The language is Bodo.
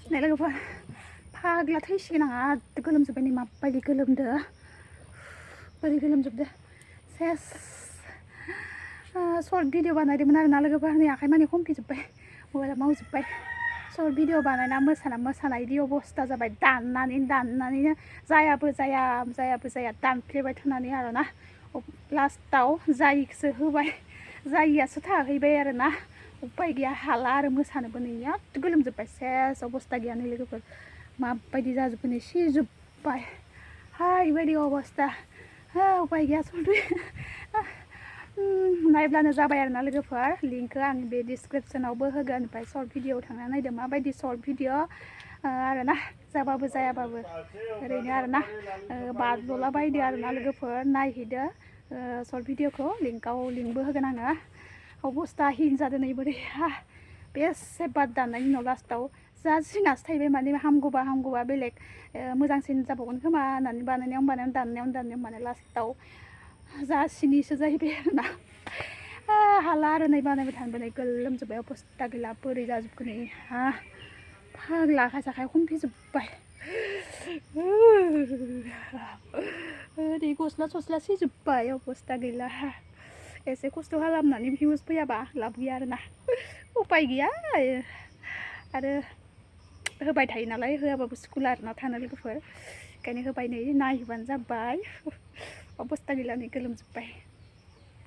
नै लोगोफोर फाग्ला थैसिगोन आंहा गोलोमजोब्बाय नै माबायदि गोलोमदो बोरै गोलोमजोबदो सेस सर्ट भिडिअ बानायदोंमोन आरोना लोगोफोर नै आखाइ मानि हमफिजोब्बाय मबाइला मावजोब्बाय सर्ट भिडिअ बानायना मोसानाय इदि अबस्था जाबाय दाननानैनो जायाबो जाया दानफ्लेबाय थानानै आरोना लास्टाव जायिखौसो होबाय जायियासो थाहैबाय आरोना उपाय गैया हाला आरो मोसानोबो नै बिराद गोलोमजोब्बाय सेस अबस्था गैया नै लोगोफोर माबायदि जाजोब्बाय नै सिजोब्बाय बेबायदि अबस्था उपाय गैया नायब्लानो जाबाय आरोना लोगोफोर लिंकखौ आं बे डिसक्रिपसनावबो होगोन ओमफ्राय सर्ट भिडिअ थांना नायदो माबायदि सर्ट भिडिअ आरोना जाबाबो जायाबाबो ओरैनो आरोना बाज्ल'ला बायदो आरोना लोगोफोर नायहैदो सर्ट भिडिअखौ लिंकबो होगोन आङो अबस्था हिन जादों नै बोरै बेसे बाद दाननायनि उनाव लास्टाव जा सिनासो थाहैबाय माने हामगौबा बेलेग मोजांसिन जाबावगोन खोमा होननानै बानायनायाव दाननायाव माने लास्टाव जासिनिसो जाहैबाय आरोना हाला आरो नै बानायबाय थानोबो नै गोलोमजोब्बाय अबस्था गैला बोरै जाजोबखो नै फाग्ला आखाइ साखाइ हमफिजोब्बाय नै गस्ला सिजोब्बाय अबस्था गैला एसे खस्थ' खालामनानै भिउस फैयाबा लाब गैया आरोना उपाय गैया आरो होबाय थायो नालाय होआबाबो स्कुला आरोना थानो लोगोफोर ओंखायनो होबाय नै नायहैबानो जाबाय अबस्था गैला नै गोलोमजोब्बाय